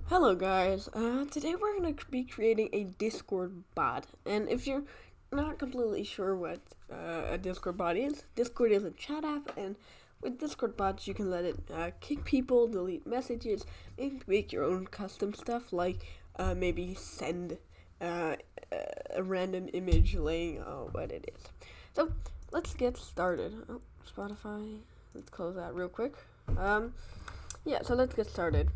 Hello guys, today we're going to be creating a Discord bot, and if you're not completely sure what a Discord bot is, Discord is a chat app, and with Discord bots you can let it kick people, delete messages, maybe make your own custom stuff, like maybe send a random image laying out what it is. So, let's get started. Oh, Spotify, let's close that real quick. So let's get started.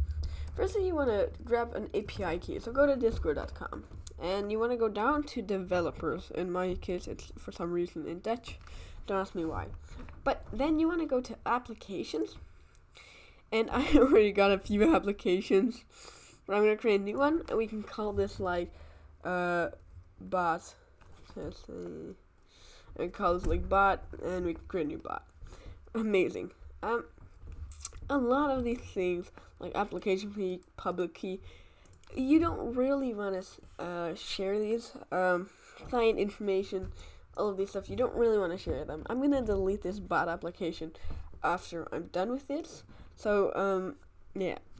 Firstly, you want to grab an API key. So go to discord.com and you want to go down to developers. In my case, it's for some reason in Dutch. Don't ask me why. But then you want to go to applications. And I already got a few applications. But I'm going to create a new one. And we can call this like bot. And call this like bot. And we can create a new bot. Amazing. A lot of these things, like application key, public key, you don't really want to share these. Client information, all of these stuff, you don't really want to share them. I'm going to delete this bot application after I'm done with this. So,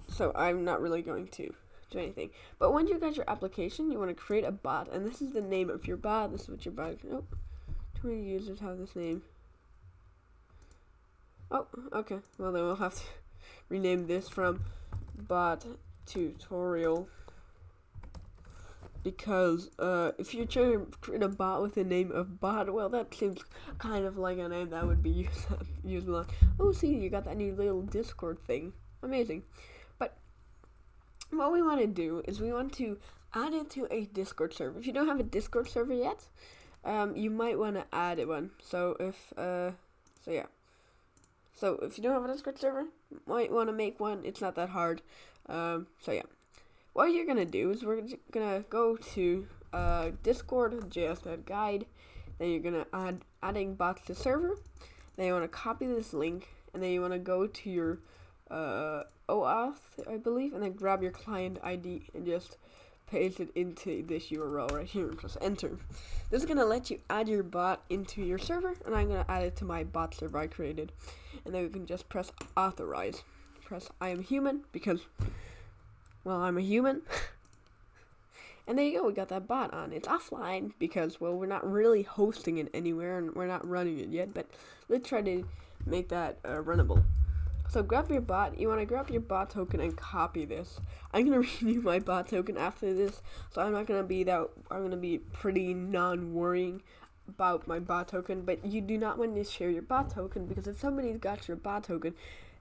so I'm not really going to do anything. But when you got your application, you want to create a bot, and this is the name of your bot. This is what your bot, too many users have this name. Oh, okay. Well, then we'll have to rename this from bot tutorial, because if you're trying to create a bot with the name of bot, well, that seems kind of like a name that would be used a lot. Oh, see, you got that new little Discord thing. Amazing. But what we want to do is we want to add it to a Discord server. If you don't have a Discord server yet, you might want to add one. So if you don't have a Discord server, you might want to make one. It's not that hard. What you're going to do is we're going to go to discord.js.guide. Then you're going to adding bots to server. Then you want to copy this link. And then you want to go to your OAuth, I believe. And then grab your client ID and just paste it into this URL right here and press enter. This is going to let you add your bot into your server, and I'm going to add it to my bot server I created. And then we can just press authorize. Press I am human because, well, I'm a human. And there you go, we got that bot on. It's offline because, well, we're not really hosting it anywhere and we're not running it yet, but let's try to make that runnable. So grab your bot. You want to grab your bot token and copy this. I'm going to renew my bot token after this, so I'm not going to be I'm going to be pretty non-worrying about my bot token, but you do not want to share your bot token, because if somebody's got your bot token,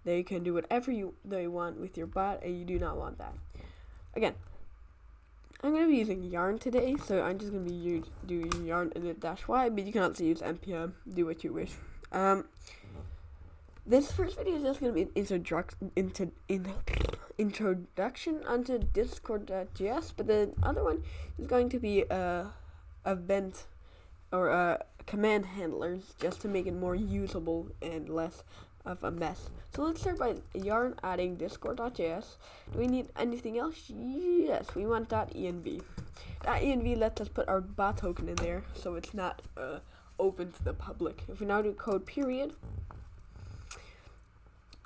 they can do whatever they want with your bot, and you do not want that. Again, I'm going to be using Yarn today, so I'm just going to be doing Yarn init-y, but you can also use npm, do what you wish. This first video is just going to be an introduction onto Discord.js, but the other one is going to be event or command handlers, just to make it more usable and less of a mess. So let's start by Yarn adding Discord.js. Do we need anything else? Yes, we want .env. .env lets us put our bot token in there, so it's not open to the public. If we now do code period,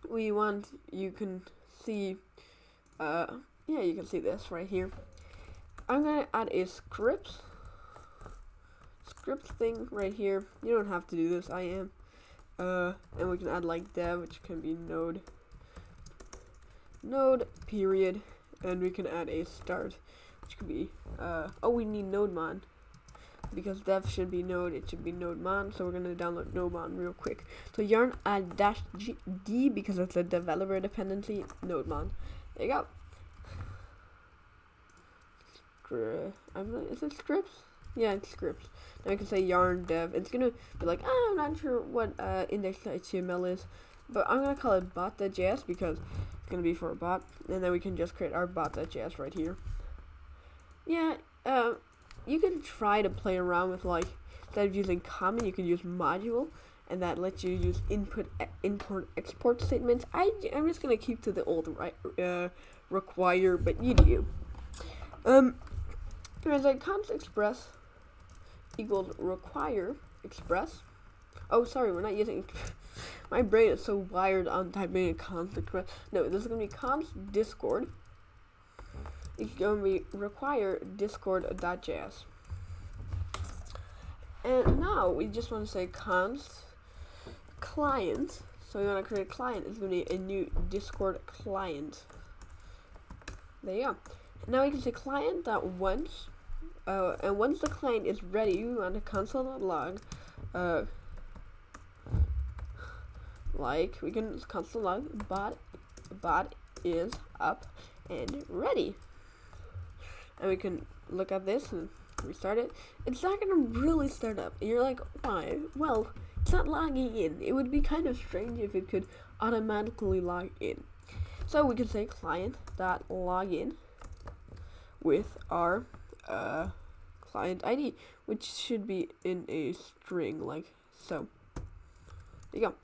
you can see this right here. I'm gonna add a script thing right here. You don't have to do this, I am. And we can add like dev, which can be node period, and we can add a start, which could be we need nodemon, because dev should be node, it should be nodemon, so we're going to download nodemon real quick. So yarn add -d because it's a developer dependency, nodemon. There you go. Is it scripts? Yeah, it's scripts. Now I can say yarn dev. It's going to be like, I'm not sure what index.html is, but I'm going to call it bot.js because it's going to be for a bot, and then we can just create our bot.js right here. Yeah, you can try to play around with, like, instead of using comment, you can use module, and that lets you use import export statements. I'm just gonna keep to the old require, but you do. There's like const express equals require express. Oh, sorry, we're not using. My brain is so wired on typing a const express. No, this is gonna be const discord. it's going to be require discord.js. And now we just want to say const client. So we want to create a client. It's going to be a new Discord client. There you go. Now we can say client that once, and once the client is ready, we want to console.log. Like we can console.log bot is up and ready, and we can look at this and restart it. It's not gonna really start up. And you're like, why? Well, it's not logging in. It would be kind of strange if it could automatically log in. So we can say client.login with our client ID, which should be in a string like so. There you go.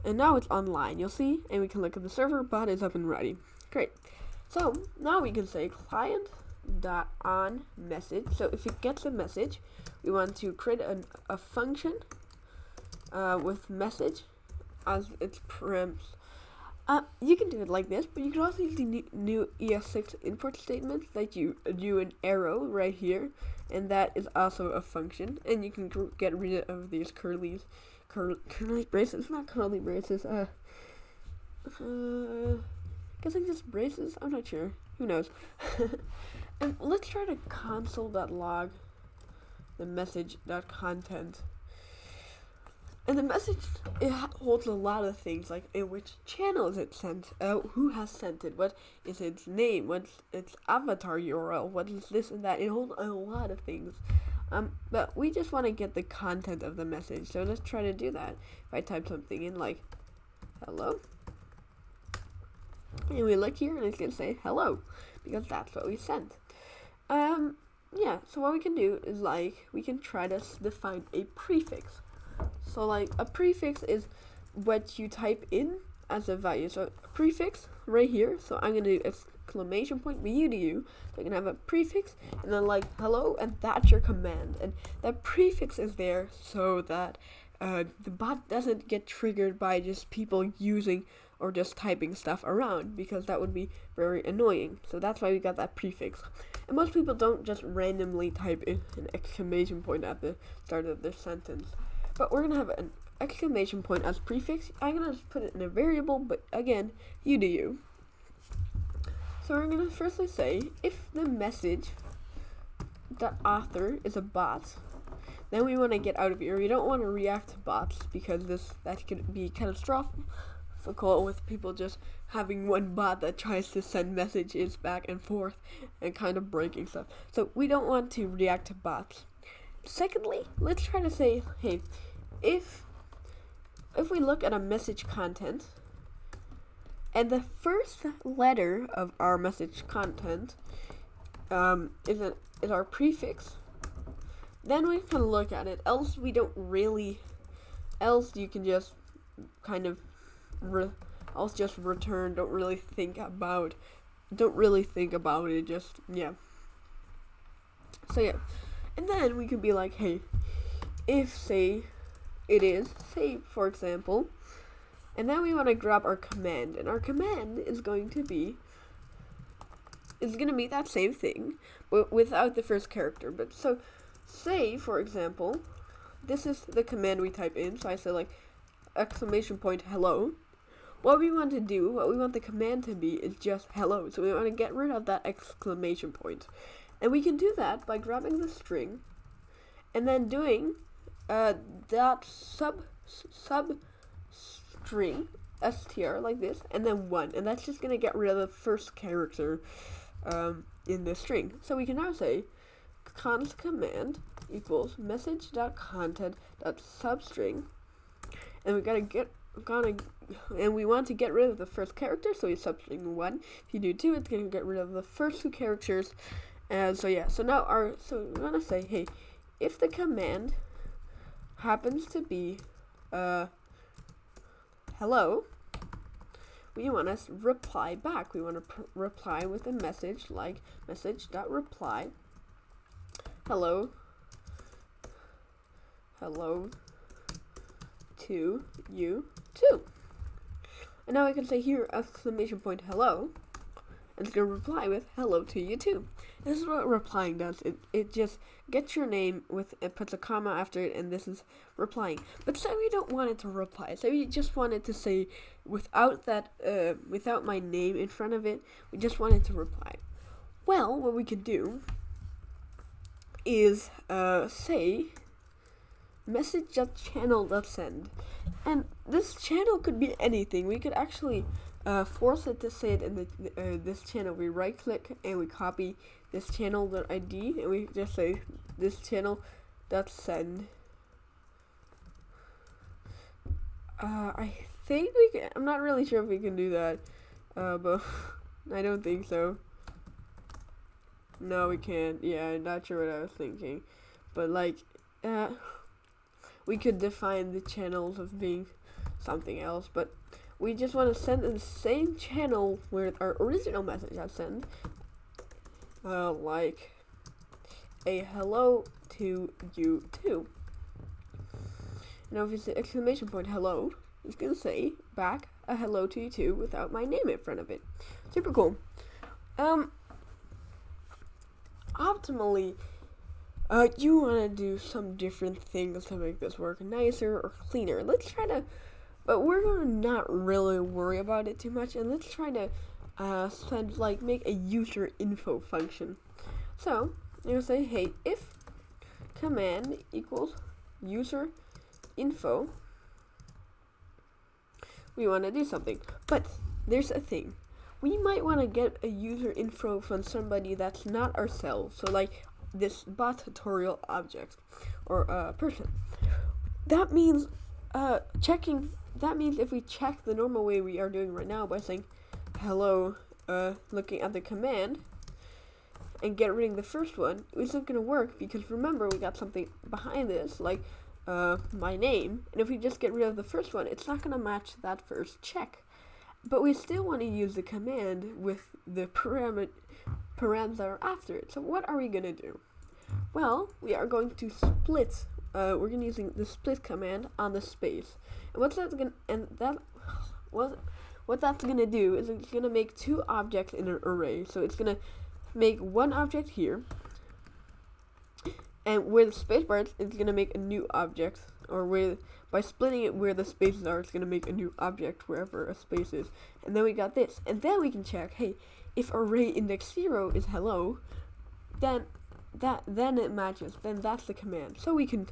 And now it's online, you'll see, and we can look at the server. Bot is up and ready. Great. So now we can say client.onMessage. So if it gets a message, we want to create a function with message as its params. You can do it like this, but you can also use the new ES6 import statement that you do an arrow right here, and that is also a function. And you can get rid of these curly braces, not curly braces. Guessing just braces. I'm not sure. Who knows? And let's try to console.log the message.content. And the message, it holds a lot of things, like in which channel is it sent, who has sent it, what is its name, what's its avatar URL, what is this and that. It holds a lot of things. But we just want to get the content of the message, so let's try to do that. If I type something in like hello, and we look here and it's going to say hello, because that's what we sent. Yeah, so what we can do is like, we can try to define a prefix. So like a prefix is what you type in as a value. So a prefix right here. So I'm gonna do exclamation point you to you. So I can have a prefix and then like hello, and that's your command. And that prefix is there so that the bot doesn't get triggered by just people using or just typing stuff around, because that would be very annoying. So that's why we got that prefix. And most people don't just randomly type in an exclamation point at the start of their sentence. But we're going to have an exclamation point as prefix. I'm going to put it in a variable, but again, you do you. So we're going to firstly say, if the message author is a bot, then we want to get out of here. We don't want to react to bots, because that could be catastrophic with people just having one bot that tries to send messages back and forth and kind of breaking stuff. So we don't want to react to bots. Secondly, let's try to say, hey, if we look at a message content and the first letter of our message content is our prefix, then we can look at it. Else you can just kind of just return. Don't really think about it. Just yeah. So yeah. And then we could be like, hey, if say for example, and then we want to grab our command, and our command is going to be that same thing, but without the first character. But so say for example, this is the command we type in. So I say like exclamation point hello. What we want the command to be is just hello. So we want to get rid of that exclamation point. And we can do that by grabbing the string and then doing that substring str like this, and then 1, and that's just going to get rid of the first character in the string. So we can now say const command equals message.content.substring, and we want to get rid of the first character, so we substring 1. If you do 2, it's going to get rid of the first 2 characters. And so yeah, so now we want to say, hey, if the command happens to be hello, we want to reply back. We want to reply with a message like message.reply hello to you too. And now we can say here exclamation point hello, and it's going to reply with hello to you too. This is what replying does. It just gets your name with, it puts a comma after it, and this is replying. But say we don't want it to reply. Say we just want it to say without my name in front of it, we just want it to reply. Well, what we can do is say message.channel.send, and this channel could be anything. We could actually force it to say it in the this channel. We right click and we copy this channel.id and we just say this channel.send. I think we can. I'm not really sure if we can do that, but I don't think so. No, we can't. Yeah, I'm not sure what I was thinking, but like, we could define the channels of being something else, but we just want to send in the same channel where our original message has sent, like a hello to you too. Now if you say exclamation point hello, it's gonna say back a hello to you too without my name in front of it. Super cool. Optimally, you want to do some different things to make this work nicer or cleaner. Let's try to, but we're going to not really worry about it too much, and let's try to make a user info function. So you're going to say, hey, if command equals user info, we want to do something. But there's a thing. We might want to get a user info from somebody that's not ourselves. So like this bot tutorial object or person. That means that means if we check the normal way we are doing right now by saying hello, looking at the command and get rid of the first one, it's not gonna work because remember we got something behind this like my name, and if we just get rid of the first one, it's not gonna match that first check. But we still want to use the command with the params that are after it. So what are we going to do? Well, we are going to split. We're going to using the split command on the space. And what that's going to do is it's going to make two objects in an array. So it's going to make one object here, and where the space bar is, it's going to make a new object, or by splitting it where the spaces are, it's going to make a new object wherever a space is. And then we got this. And then we can check, hey, if array index 0 is hello, then it matches. Then that's the command. So what we can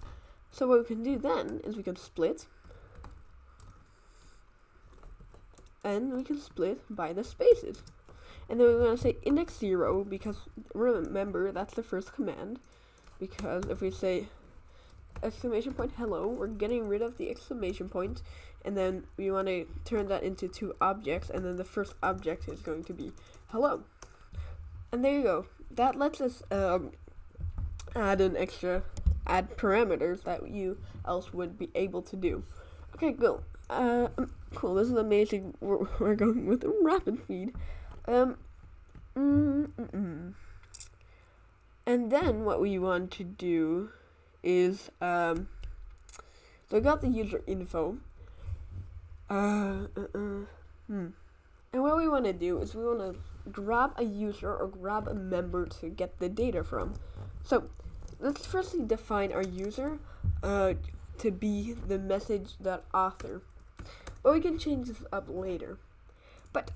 do then is we can split. And we can split by the spaces. And then we're going to say index 0 because remember that's the first command. Because if we say exclamation point hello, we're getting rid of the exclamation point, and then we want to turn that into two objects, and then the first object is going to be hello. And there you go. That lets us add parameters that you else would be able to do. Okay, cool. Cool. This is amazing. We're going with a rapid feed. And then what we want to do is so I got the user info. And what we want to do is we want to grab a user or grab a member to get the data from. So let's firstly define our user to be the message.author. But we can change this up later. But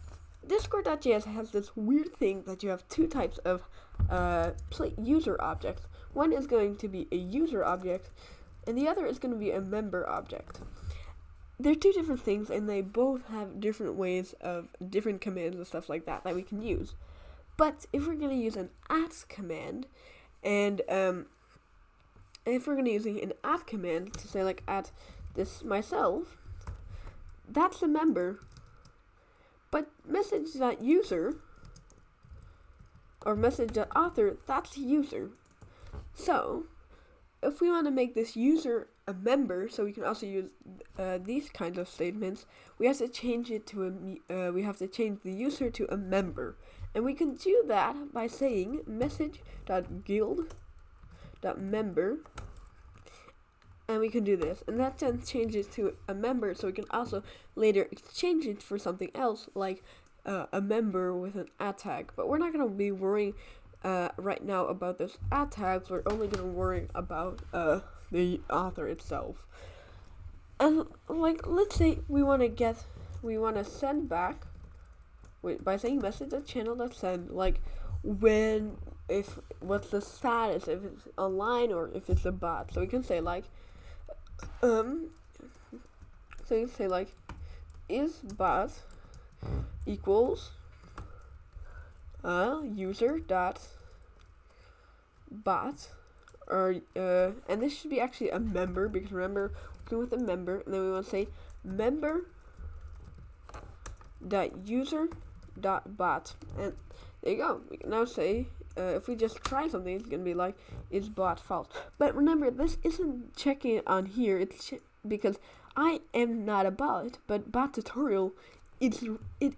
Discord.js has this weird thing that you have two types of user objects. One is going to be a user object, and the other is going to be a member object. They're two different things, and they both have different ways of different commands and stuff like that we can use. But if we're going to use an @ command, and if we're going to use an @ command to say like @this myself, that's a member. But message.user or message.author, that's a user. So if we want to make this user a member, so we can also use these kinds of statements, we have to change it to we have to change the user to a member, and we can do that by saying message.guild.member, and we can do this, and that then changes to a member. So we can also later exchange it for something else, like a member with an add tag, but we're not gonna be worrying right now about those add tags. We're only gonna worry about the author itself. And like, let's say we want to send back, by saying message.channel.send, like what's the status, if it's online or if it's a bot. So we can say like, is bot equals user dot bot, or and this should be actually a member, because remember, we're with a member, and then we want to say member dot user dot bot, and there you go. We can now say if we just try something, it's gonna be like, is bot false. But remember, this isn't checking it on here. It's because I am not a bot, but bot tutorial, it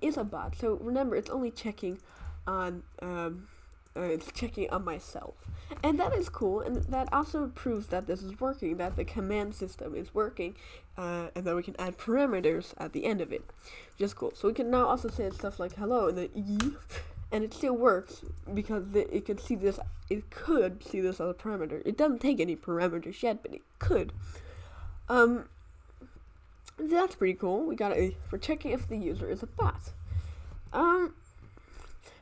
is a bot. So remember, it's only checking on it's checking on myself, and that is cool, and that also proves that this is working, that the command system is working, and that we can add parameters at the end of it, which is cool. So we can now also say stuff like hello and then e, and it still works because it could see this. It could see this as a parameter. It doesn't take any parameters yet, but it could. That's pretty cool. We got for checking if the user is a bot.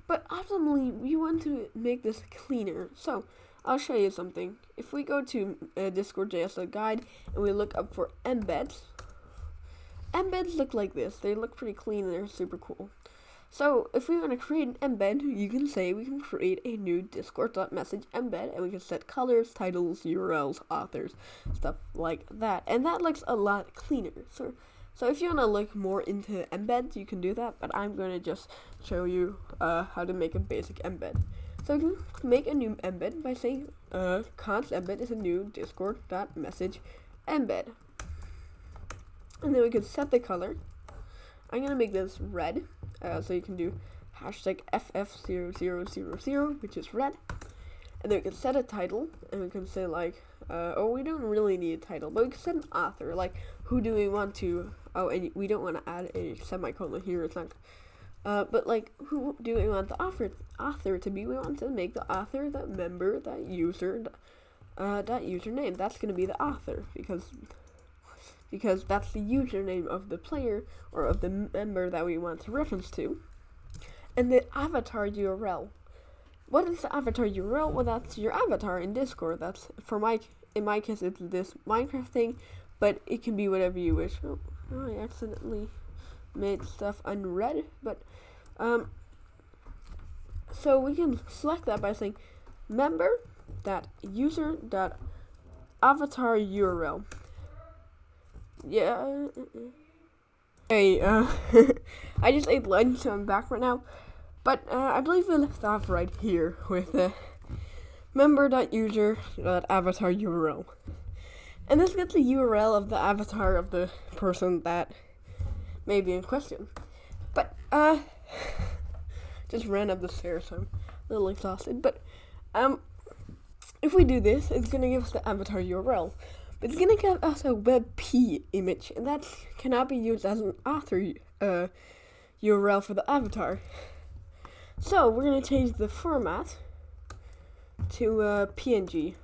But ultimately, we want to make this cleaner. So, I'll show you something. If we go to Discord.js guide and we look up for embeds, embeds look like this. They look pretty clean and they're super cool. So, if we want to create an embed, you can say we can create a new Discord.message embed, and we can set colors, titles, URLs, authors, stuff like that. And that looks a lot cleaner. So if you want to look more into embeds, you can do that, but I'm going to just show you how to make a basic embed. So you can make a new embed by saying const embed is a new discord.message embed. And then we can set the color. I'm going to make this red, so you can do hashtag FF0000, which is red. And then we can set a title, and we can say like, we don't really need a title, but we can set an author, like who do we want to, and we don't want to add a semicolon here, it's not, but like, who do we want the author to be? We want to make the author, that member, that user, that username. That's going to be the author, because that's the username of the player, or of the member that we want to reference to. And the avatar URL. What is the avatar URL? Well, that's your avatar in Discord. That's in my case, it's this Minecraft thing, but it can be whatever you wish. Oh, I accidentally made stuff unread, but so we can select that by saying member.user.avatar URL. Yeah. Hey, I just ate lunch, so I'm back right now. But I believe we left off right here with member.user.avatar URL. And this gets the URL of the avatar of the person that may be in question. But, just ran up the stairs, so I'm a little exhausted. But, if we do this, it's going to give us the avatar URL. But it's going to give us a WebP image, and that cannot be used as an author URL for the avatar. So, we're going to change the format to PNG.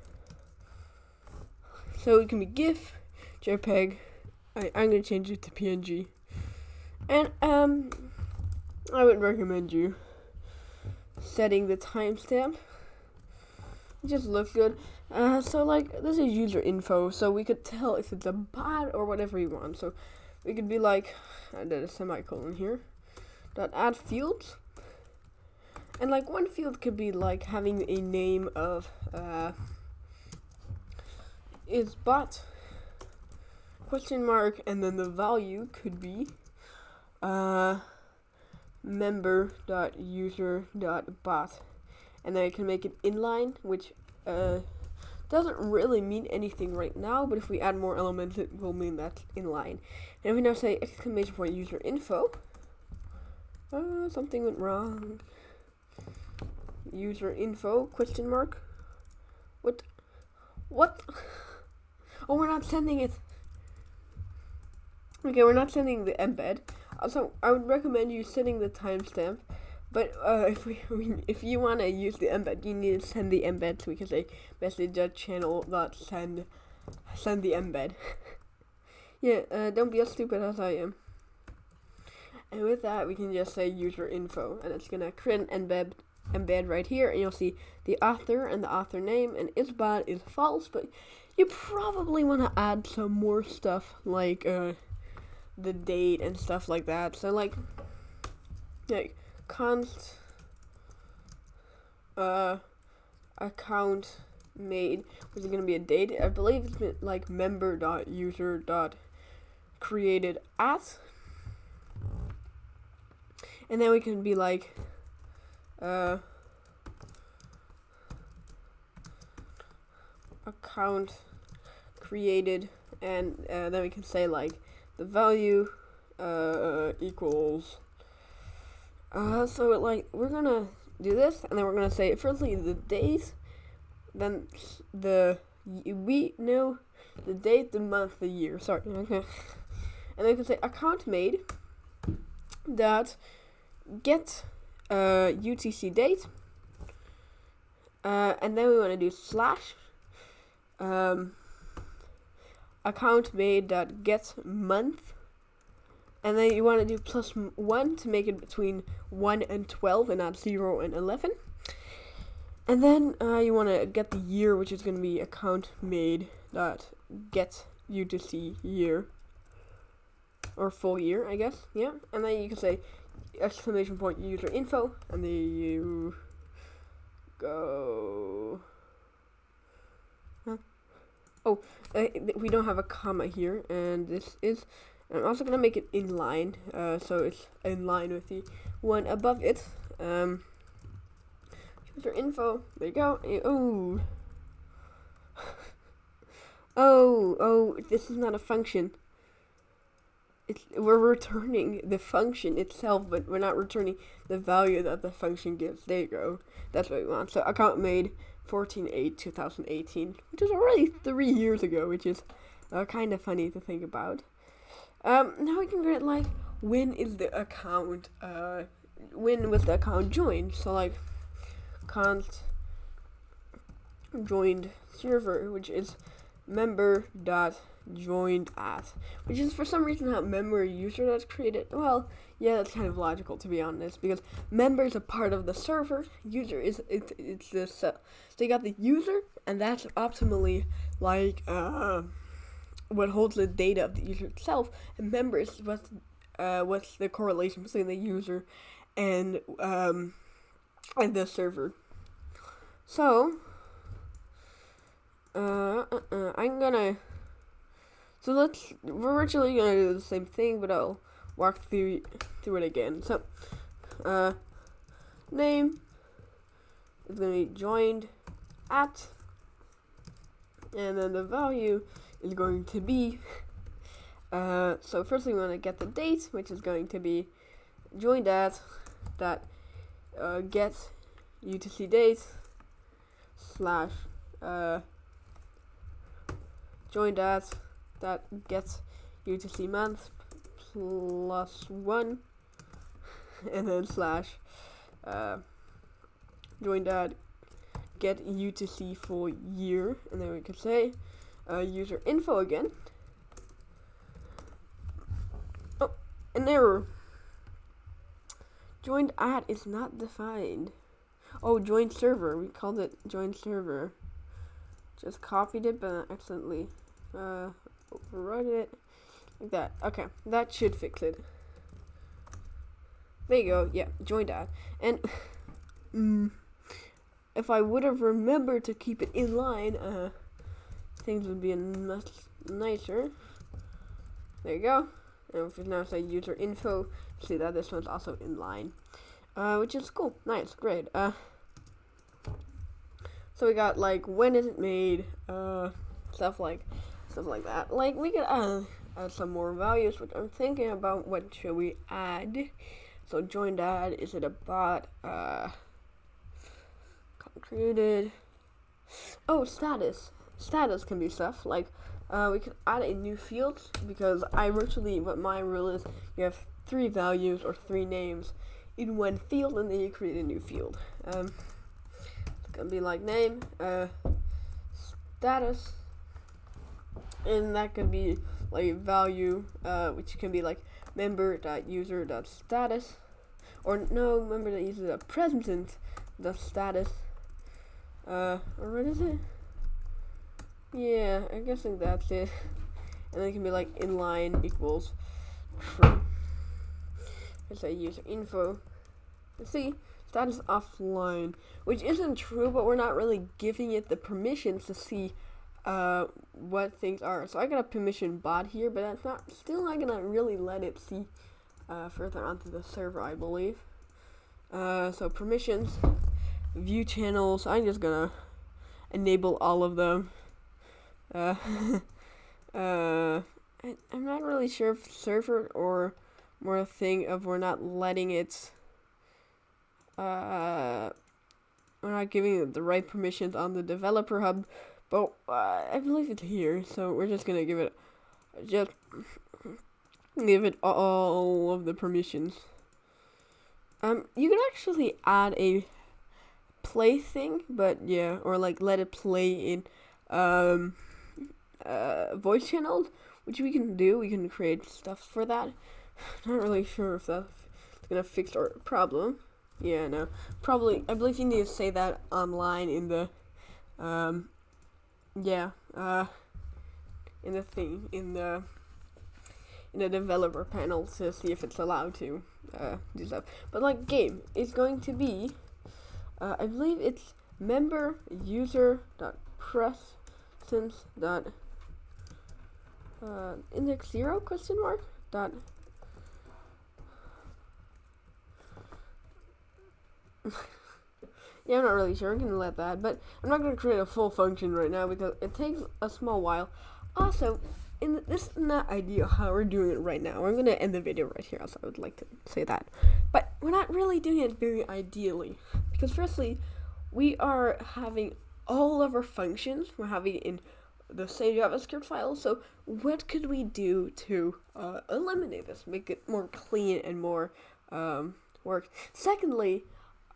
So, it can be GIF, JPEG. I'm going to change it to PNG. And, I would recommend you setting the timestamp. It just looks good. So, like, this is user info, so we could tell if it's a bot or whatever you want. So, we could be like, I did a semicolon here, .add fields. And like one field could be like having a name of is bot question mark, and then the value could be member.user.bot, and then I can make it inline, which doesn't really mean anything right now, but if we add more elements, it will mean that's inline. And if we now say exclamation point user info, something went wrong. User info question mark. What? Oh, we're not sending it. Okay, we're not sending the embed. Also, I would recommend you setting the timestamp. But if you want to use the embed, you need to send the embed, so we can say message.channel.send the embed. Yeah, don't be as stupid as I am. And with that, we can just say user info, and it's gonna create an embed right here, and you'll see the author and the author name, and isbot is false, but you probably want to add some more stuff like the date and stuff like that. So like const account made, which is gonna be a date. I believe it's been like member.user.created at, and then we can be like account created, and then we can say like the value equals so like we're gonna do this, and then we're gonna say firstly the date, then the we know the date, the month, the year, sorry, okay, and then we can say account made dot get UTC date, and then we want to do slash account made dot get month, and then you want to do +1 to make it between 1 and 12 and not 0 and 11. And then you want to get the year, which is going to be account made dot get UTC year, or full year, I guess. Yeah. And then you can say exclamation point user info, and then you go. Oh, we don't have a comma here, and this is. I'm also gonna make it inline, so it's in line with the one above it. User info. There you go. Oh, this is not a function. We're returning the function itself, but we're not returning the value that the function gives. There you go. That's what we want. So account made 14/8/2018, which is already 3 years ago, which is kind of funny to think about. Now we can get like when is the account when was the account joined? So like const joined server, which is member.joined at, which is for some reason not member user that's created. Well, yeah, that's kind of logical, to be honest, because member is a part of the server, user is it's the so you got the user, and that's optimally like what holds the data of the user itself, and member is what's the correlation between the user and the server. So I'm gonna. So we're actually gonna do the same thing, but I'll walk through it again. So, name is gonna be joined at, and then the value is going to be. So first we want to get the date, which is going to be joined at that get UTC date slash joined at that gets UTC month +1, and then slash joined at get UTC full year, and then we could say user info again. Oh, an error. Joined at is not defined. Oh, joined server. We called it joined server. Just copied it, but accidentally overrode it like that. Okay, that should fix it. There you go. Yeah, joined at. And if I would have remembered to keep it in line, things would be much nicer. There you go. And if we now say user info, see that this one's also in line, which is cool. Nice, great. So we got like when is it made, stuff like that. Like we could add some more values, which I'm thinking about. What should we add? So joined at, is it a bot? Created. Oh, status. Status can be stuff like we could add a new field, because what my rule is, you have 3 values or 3 names in one field, and then you create a new field. It's gonna be like name, status, and that could be like value, which can be like member.user.status, or no, member.user.present.status, or what is it? Yeah, I'm guessing that's it. And then it can be like inline equals true. Let's say user info. Let's see, status offline, which isn't true, but we're not really giving it the permissions to see what things are. So I got a permission bot here, but that's still not gonna really let it see further onto the server, I believe. So permissions, view channels. I'm just gonna enable all of them. I'm not really sure if server or more a thing of we're not letting it. We're not giving it the right permissions on the developer hub, but I believe it's here, so we're just gonna give it all of the permissions. You could actually add a play thing, but yeah, or like let it play in voice channels, which we can do. We can create stuff for that. Not really sure if that's gonna fix our problem. Yeah, no, probably. I believe you need to say that online in the in the thing in the developer panel to see if it's allowed to do stuff. But like game is going to be, I believe it's member user dot presence dot index 0 question mark dot yeah, I'm not really sure. I'm gonna let that, but I'm not gonna create a full function right now because it takes a small while. Also, this is not ideal how we're doing it right now. I'm gonna end the video right here, also I would like to say that. But we're not really doing it very ideally, because firstly, we are having all of our functions, we're having it in the same JavaScript file, so what could we do to eliminate this, make it more clean and more work? Secondly,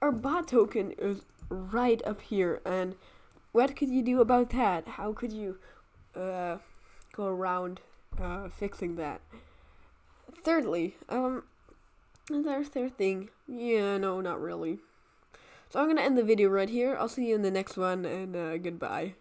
our bot token is right up here, and what could you do about that? How could you go around fixing that? Thirdly, is there a third thing? Yeah, no, not really. So I'm gonna end the video right here. I'll see you in the next one, and goodbye.